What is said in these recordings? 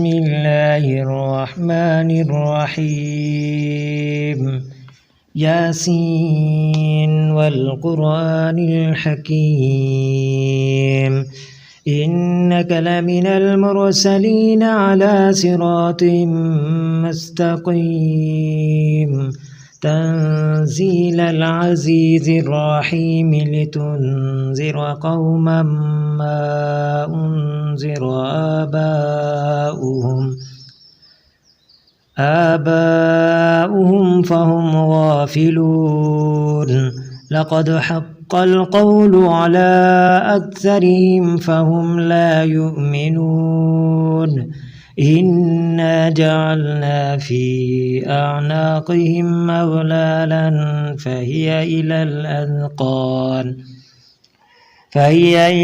بسم الله الرحمن الرحيم ياسين والقرآن الحكيم إنك لمن المرسلين على صراط مستقيم تنزيل العزيز الرحيم لتنذر قوما ما أنذر آباؤهم فهم غافلون لقد حق القول على أكثرهم فهم لا يؤمنون إنا جعلنا في أعناقهم أغلالا فهي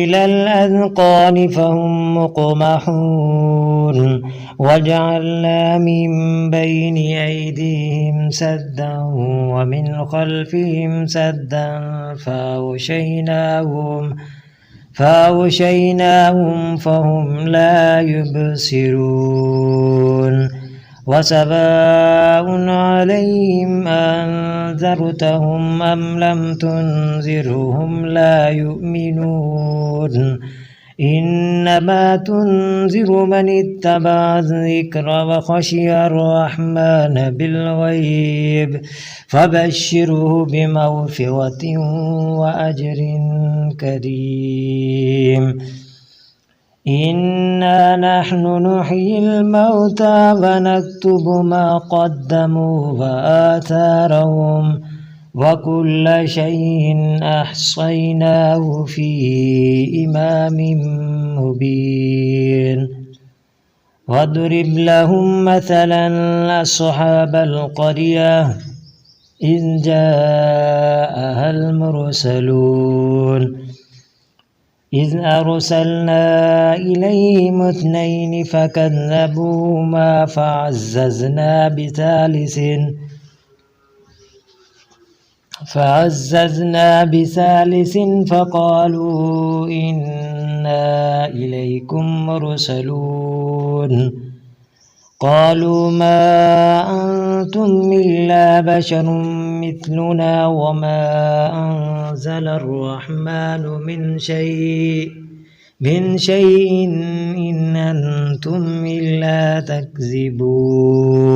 إلى الأذقان فهم مقمحون وجعلنا من بين أيديهم سدا ومن خلفهم سدا فأغشيناهم فهم لا يبصرون وسواء عليهم أنذرتهم أم لم تنذرهم لا يؤمنون إنما تنذر من اتبع الذكر وخشي الرحمن بالغيب فبشره بمغفرة وأجر كريم إنا نحن نحيي الموتى ونكتب ما قدموا وآثارهم وكل شيء أحصيناه في إمام مبين واضرب لهم مثلا أصحاب القرية إذ جاءها المرسلون إذ أرسلنا إليهم 2 فكذبوهما فعززنا بثالث فقالوا إنا إليكم مرسلون قالوا ما أنتم إلا بشر مثلنا وما أنزل الرحمن من شيء إن أنتم إلا تكذبون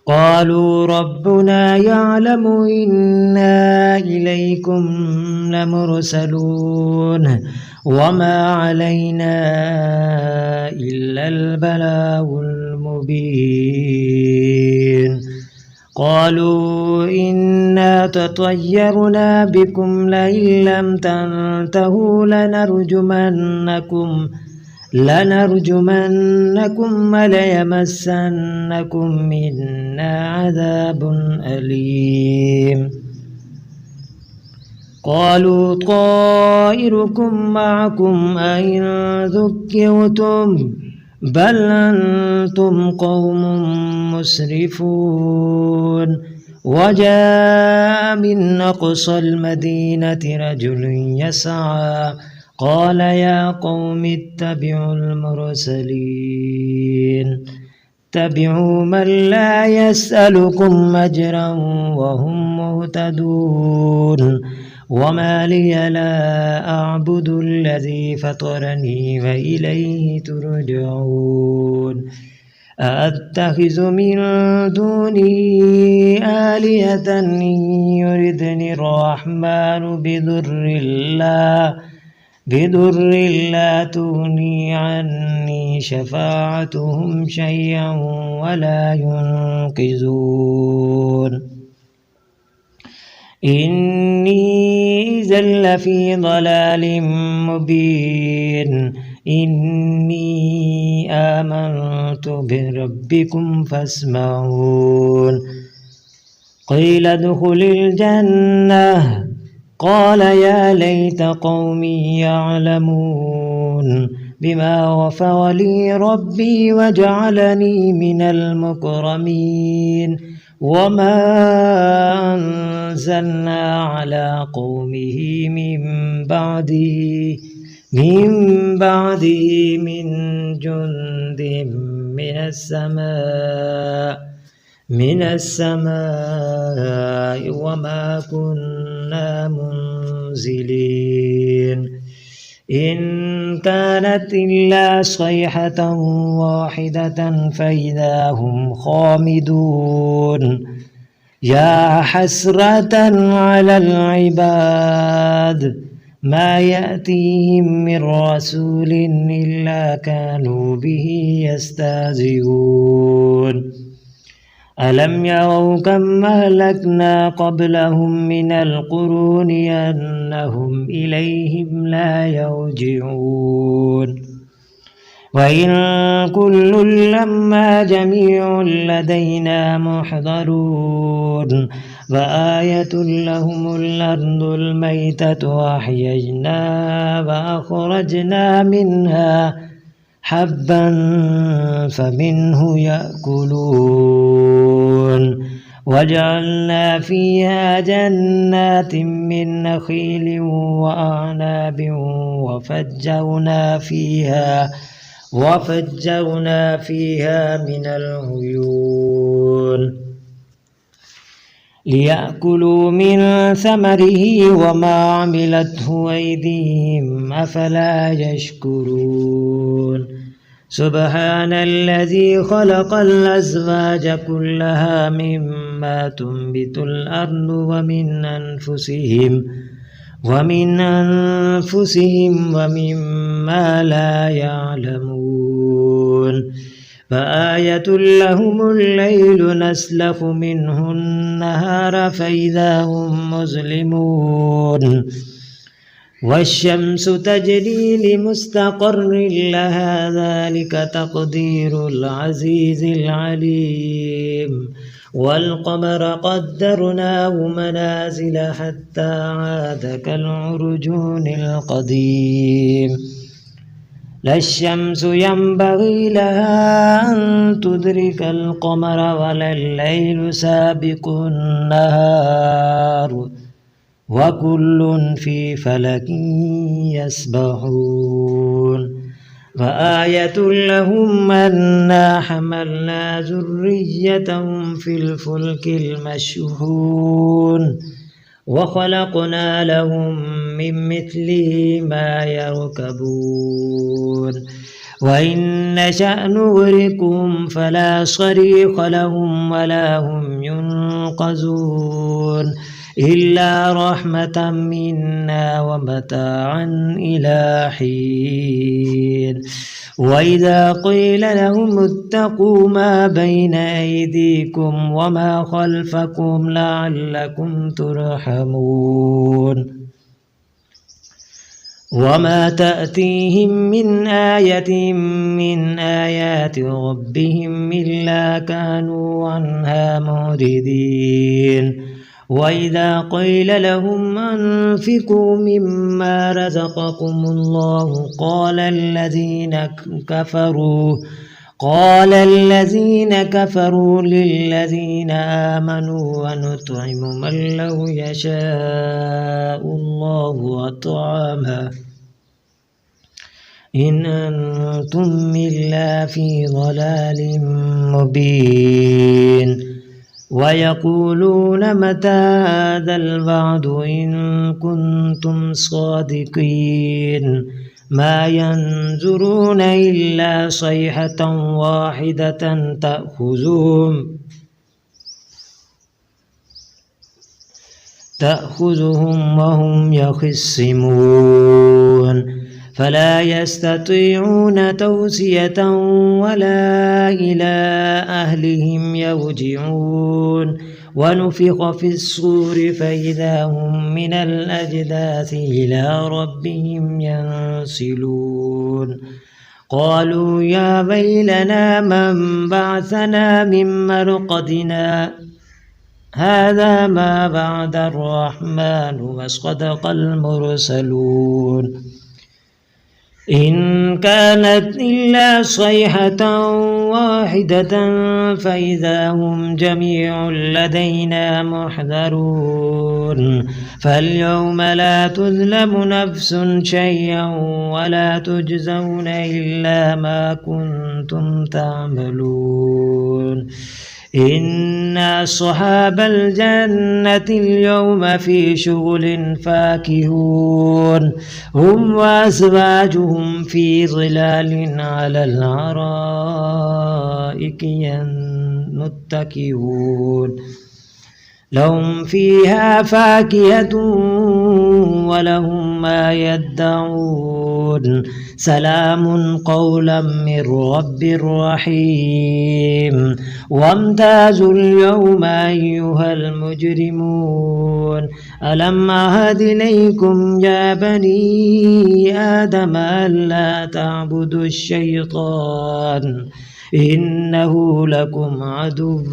قالوا ربنا يعلم إنا إليكم لمرسلون وما علينا إلا البلاغ المبين قالوا إنا تطيرنا بكم لئن لم تنتهوا لنرجمنكم وليمسنكم منا عذاب أليم قالوا طائركم معكم أئن ذكرتم بل أنتم قوم مسرفون وجاء من أقصى المدينة رجل يسعى قال يا قوم اتبعوا المرسلين اتبعوا من لا يسألكم أجرا وهم مهتدون وما لي لا أعبد الذي فطرني وإليه ترجعون أأتخذ من دونه آلهة إن يردني الرحمن بضر لا تغني عني شفاعتهم شيئا ولا ينقذون إني إذا لفي ضلال مبين إني آمنت بربكم فاسمعون قيل ادخل الجنة قال يا ليت قومي يعلمون بما غفر لي ربي وجعلني من المكرمين وما أنزلنا على قومه من بعده من بعده من جند من السماء وما كنا منزلين إن كانت إلا صيحة واحدة فإذا هم خامدون يا حسرة على العباد ما يأتيهم من رسول إلا كانوا به يستهزئون ألم يروا كم أهلكنا قبلهم من القرون أنهم إليهم لا يرجعون وإن كل لما جميع لدينا محضرون وآية لهم الأرض الميتة وأحييناها وأخرجنا منها حبا فمنه يأكلون وجعلنا فيها جنات من نخيل وأعناب وفجرنا فيها من العيون ليأكلوا من ثمره وما عملته أيديهم أفلا يشكرون سبحان الذي خلق الأزواج كلها مما تنبت الأرض ومن أنفسهم ومما لا يعلمون فآية لهم الليل نسلخ منه النهار فإذا هم مظلمون والشمس تجري لمستقر لها ذلك تقدير العزيز العليم والقمر قدرناه منازل حتى عاد كالعرجون القديم لا الشمس ينبغي لها أن تدرك القمر ولا الليل سابق النهار وكل في فلك يسبحون وآية لهم أنا حملنا ذريتهم في الفلك المشحون وخلقنا لهم من مثله ما يركبون وإن نشأ نغرقهم فلا صريخ لهم ولا هم ينقذون إلا رحمة منا ومتاعا إلى حين وإذا قيل لهم اتقوا ما بين أيديكم وما خلفكم لعلكم ترحمون وما تأتيهم من آية من آيات ربهم إلا كانوا عنها معرضين وإذا قيل لهم أنفقوا مما رزقكم الله قال الذين كفروا للذين آمنوا ونطعم من لو يشاء الله أطعمه إن أنتم إلا في ضلال مبين ويقولون متى هذا الوعد إن كنتم صادقين ما ينظرون إلا صيحة واحدة تأخذهم وهم يخصمون فلا يستطيعون توصية ولا إلى أهلهم يرجعون ونفخ في الصور فإذا هم من الأجداث إلى ربهم ينسلون قالوا يا ويلنا من بعثنا من مرقدنا هذا ما بعد الرحمن وصدق المرسلون إن كانت إلا صيحة واحدة فإذا هم جميع لدينا محضرون فاليوم لا تظلم نفس شيئا ولا تجزون إلا ما كنتم تعملون إن أصحاب الجنة اليوم في شغل فاكهون هم وأزواجهم في ظلال على الأرائك متكئون لهم فيها فاكهة ولهم ما يدعون سلام قولا من رب رحيم وامتازوا اليوم أيها المجرمون ألم أعهد إليكم يا بني آدم ألا تعبدوا الشيطان إنه لكم عدو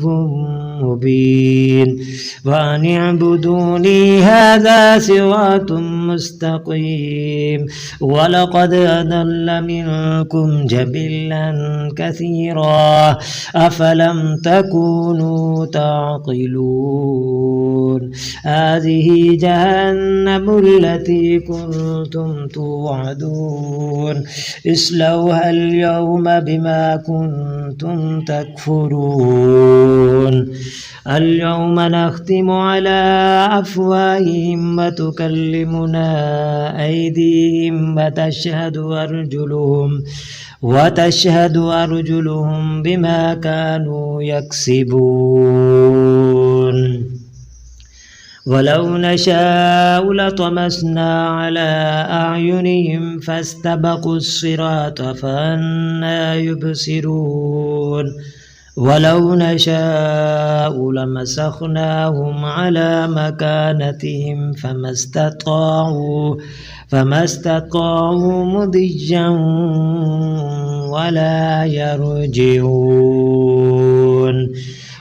مبين وأن اعبدوني هذا صراط مستقيم ولقد أضل منكم جبلا كثيرا أفلم تكونوا تعقلون هذه جهنم التي كنتم توعدون اصلوها اليوم بما كنتم تكفرون اليوم نختم على أفواههم وتكلمنا أيديهم وتشهد أرجلهم بما كانوا يكسبون ولو نشاء لطمسنا على أعينهم فاستبقوا الصراط فأنى يبصرون ولو نشاء لمسخناهم على مكانتهم فما استطاعوا مضجا ولا يرجعون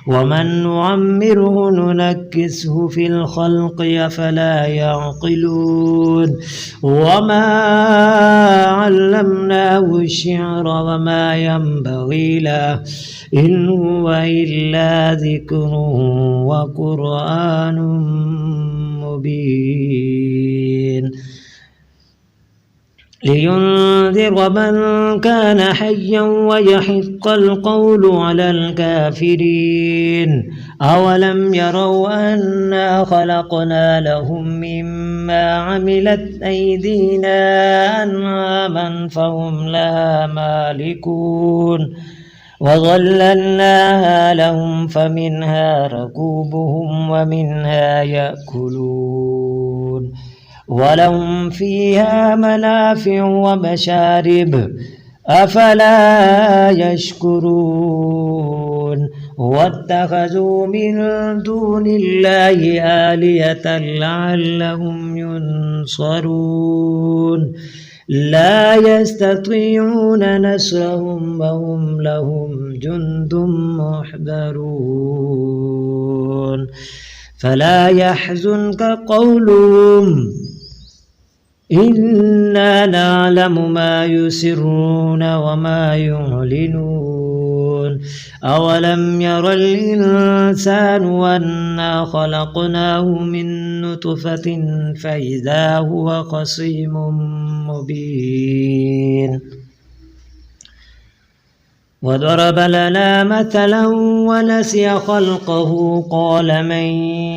ومن نعمره ننكسه في الخلق أفلا يعقلون وما علمناه الشعر وما ينبغي له إن هو إلا ذكر وقرآن مبين لينذر من كان حيا ويحق القول على الكافرين أولم يروا أنا خلقنا لهم مما عملت أيدينا أنعاما فهم لها مالكون وظللناها لهم فمنها ركوبهم ومنها يأكلون ولهم فيها منافع ومشارب أفلا يشكرون واتخذوا من دون الله آلهة لعلهم ينصرون لا يستطيعون نصرهم وهم لهم جند محضرون فلا يحزنك قولهم إنا نعلم ما يسرون وما يعلنون أولم ير الإنسان أنا خلقناه من نطفة فإذا هو خصيم مبين وضرب لنا مثلا ونسي خلقه قال من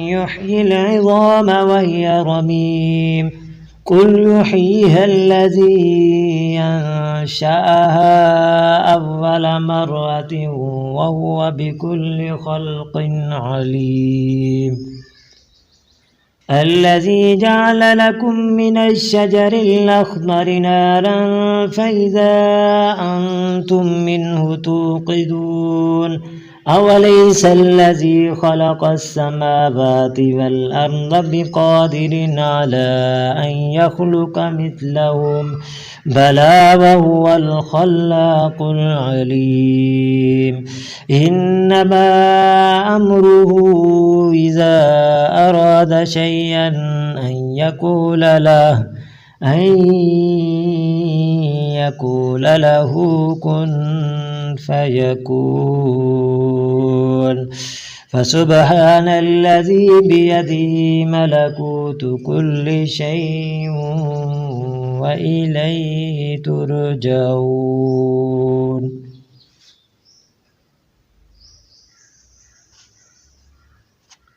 يحيي العظام وهي رميم قل يحييها الذي أنشأها أول مرة وهو بكل خلق عليم الذي جعل لكم من الشجر الأخضر نارا فإذا أنتم منه توقدون أوليس الذي خلق السماوات والأرض بقادر على أن يخلق مثلهم بلى وهو الخلاق العليم إنما أمره إذا أراد شيئا أن يقول له كن فيكون. فسبحان الذي بيده ملكوت كل شيء وإليه ترجعون.